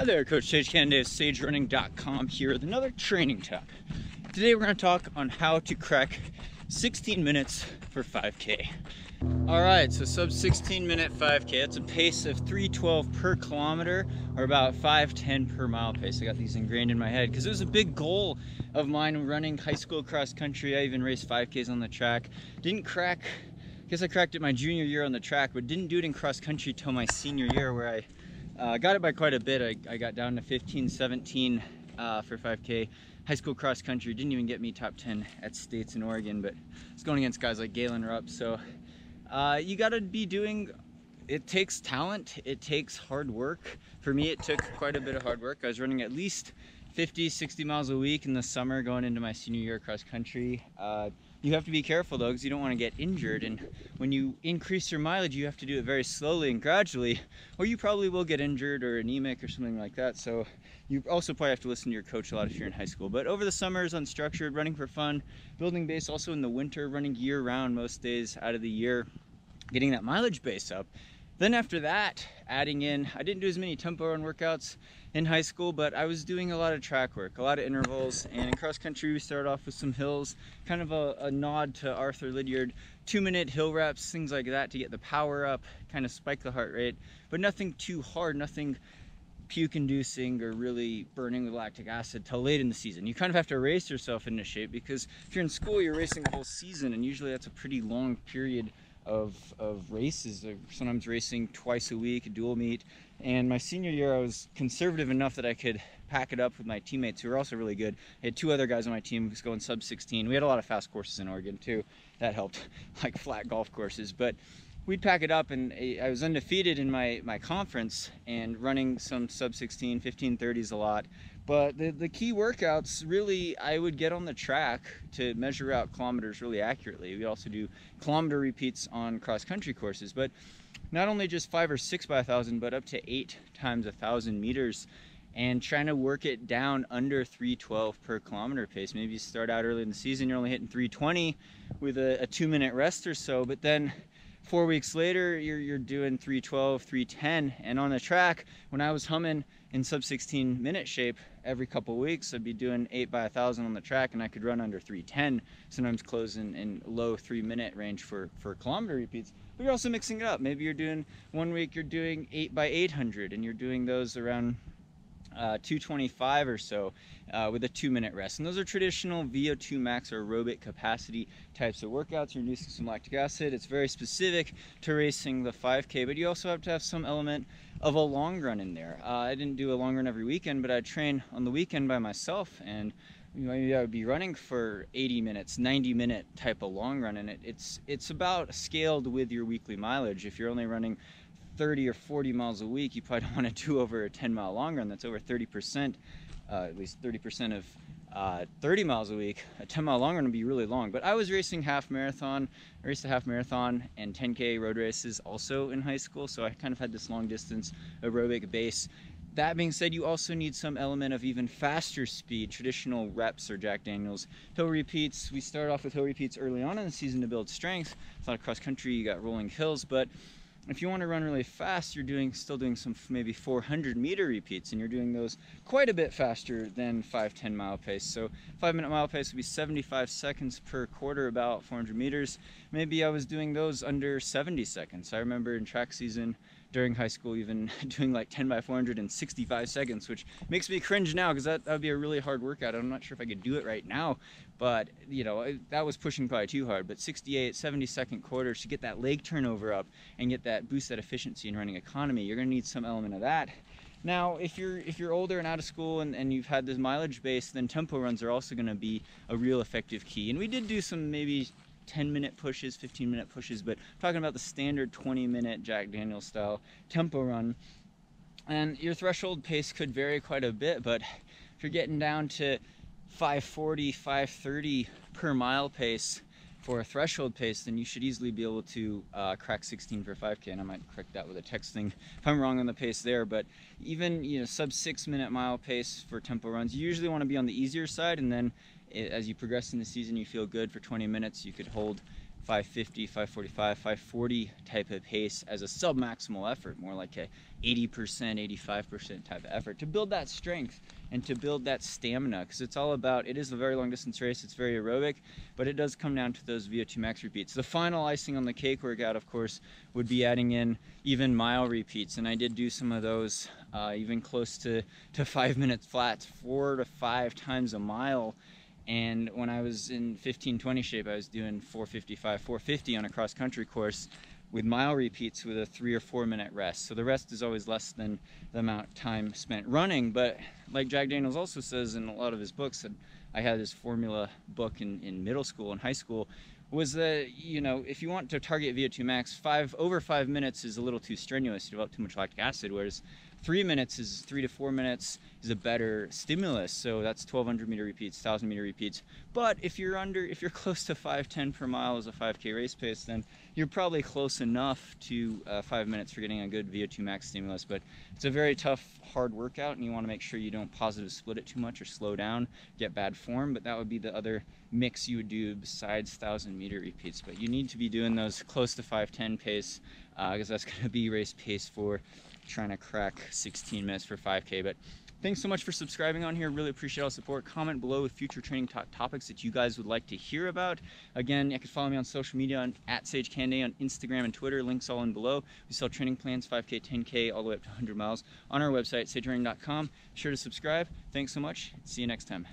Hi there, Coach Sage Canaday of SageRunning.com here with another training talk. Today we're going to talk on how to crack 16 minutes for 5K. Alright, so sub 16 minute 5K, that's a pace of 3:12 per kilometer or about 5:10 per mile pace. I got these ingrained in my head because it was a big goal of mine running high school cross country. I even raced 5Ks on the track. Didn't crack, I guess I cracked it my junior year on the track, but didn't do it in cross country till my senior year where I got it by quite a bit. I got down to 15, 17 for 5K. High school cross country didn't even get me top 10 at states in Oregon, but it's going against guys like Galen Rupp. So you got to be doing, it takes talent, it takes hard work. For me, it took quite a bit of hard work. I was running at least 50, 60 miles a week in the summer going into my senior year cross country. You have to be careful though, because you don't want to get injured, and when you increase your mileage you have to do it very slowly and gradually, or you probably will get injured or anemic or something like that. So you also probably have to listen to your coach a lot if you're in high school. But over the summers, unstructured, running for fun, building base, also in the winter, running year round most days out of the year, getting that mileage base up. Then after that, adding in, I didn't do as many tempo run workouts in high school, but I was doing a lot of track work, a lot of intervals, and in cross country we started off with some hills, kind of a nod to Arthur Lydiard, 2-minute hill reps, things like that to get the power up, kind of spike the heart rate, but nothing too hard, nothing puke inducing or really burning with lactic acid till late in the season. You kind of have to race yourself into shape, because if you're in school you're racing the whole season, and usually that's a pretty long period of races, sometimes racing twice a week, a dual meet. And my senior year I was conservative enough that I could pack it up with my teammates who were also really good. I had 2 other guys on my team who was going sub 16. We had a lot of fast courses in Oregon too, that helped, like flat golf courses, but we'd pack it up, and I was undefeated in my conference and running some sub 16, 15:30s a lot. But the key workouts, really, I would get on the track to measure out kilometers really accurately. We also do kilometer repeats on cross-country courses, but not only just 5 or 6 by 1,000, but up to 8 times 1,000 meters, and trying to work it down under 3:12 per kilometer pace. Maybe you start out early in the season, you're only hitting 3:20 with a 2-minute rest or so, but then 4 weeks later, you're doing 3:12, 3:10, and on the track, when I was humming in sub 16 minute shape every couple weeks, I'd be doing 8 by 1,000 on the track, and I could run under 3:10, sometimes close in low 3-minute range for kilometer repeats. But you're also mixing it up. Maybe you're doing, one week you're doing 8 by 800, and you're doing those around 225 or so with a 2-minute rest. And those are traditional VO2 max or aerobic capacity types of workouts. You're inducing some lactic acid. It's very specific to racing the 5K, but you also have to have some element of a long run in there. I didn't do a long run every weekend, but I'd train on the weekend by myself, and maybe I would be running for 80 minutes, 90-minute type of long run, and it's about scaled with your weekly mileage. If you're only running 30 or 40 miles a week, you probably don't want to do over a 10-mile long run. That's over 30%, at least 30% of 30 miles a week. A 10-mile long run would be really long. But I was racing half marathon. I raced a half marathon and 10K road races also in high school, so I kind of had this long distance aerobic base. That being said, you also need some element of even faster speed, traditional reps or Jack Daniels. Hill repeats, we started off with hill repeats early on in the season to build strength. It's not cross country, you got rolling hills, but if you want to run really fast, you're still doing some maybe 400-meter repeats, and you're doing those quite a bit faster than 5-10 mile pace. So 5-minute mile pace would be 75 seconds per quarter, about 400 meters. Maybe I was doing those under 70 seconds. I remember in track season during high school even doing like 10 by 400 in 65 seconds, which makes me cringe now because that would be a really hard workout. I'm not sure if I could do it right now, but you know, that was pushing probably too hard. But 68, 70-second quarters to get that leg turnover up and get that boost that efficiency in running economy, you're going to need some element of that. Now, if you're older and out of school and you've had this mileage base, then tempo runs are also going to be a real effective key. And we did do some maybe 10-minute pushes, 15-minute pushes, but I'm talking about the standard 20-minute Jack Daniels style tempo run. And your threshold pace could vary quite a bit, but if you're getting down to 540, 530 per mile pace for a threshold pace, then you should easily be able to crack 16 for 5K, and I might correct that with a texting if I'm wrong on the pace there. But even, you know, sub 6-minute mile pace for tempo runs, you usually want to be on the easier side, and then as you progress in the season, you feel good for 20 minutes. You could hold 550, 545, 540 type of pace as a sub-maximal effort, more like a 80%, 85% type of effort to build that strength and to build that stamina, because it's all about, it is a very long distance race, it's very aerobic, but it does come down to those VO2 max repeats. The final icing on the cake workout, of course, would be adding in even mile repeats, and I did do some of those, even close to 5 minute flats, 4 to 5 times a mile. And when I was in 15-20 shape, I was doing 455, 450 on a cross-country course with mile repeats with a 3 or 4 minute rest. So the rest is always less than the amount of time spent running. But like Jack Daniels also says in a lot of his books, and I had his formula book in middle school and high school, was that, you know, if you want to target VO2 max, over 5 minutes is a little too strenuous. You develop too much lactic acid, whereas 3 minutes 3 to 4 minutes is a better stimulus. So that's 1200 meter repeats, 1000 meter repeats. But if you're close to 5:10 per mile as a 5K race pace, then you're probably close enough to 5 minutes for getting a good VO2 max stimulus. But it's a very tough, hard workout, and you want to make sure you don't positive split it too much or slow down, get bad form. But that would be the other mix you would do besides 1000 meter repeats. But you need to be doing those close to 5:10 pace, because that's going to be race pace for trying to crack 16 minutes for 5K. But thanks so much for subscribing on here. Really appreciate all the support. Comment below with future training topics that you guys would like to hear about. Again, you can follow me on social media at Canaday on Instagram and Twitter. Links all in below. We sell training plans, 5K, 10K, all the way up to 100 miles on our website, sagerunning.com. Be sure to subscribe. Thanks so much. See you next time.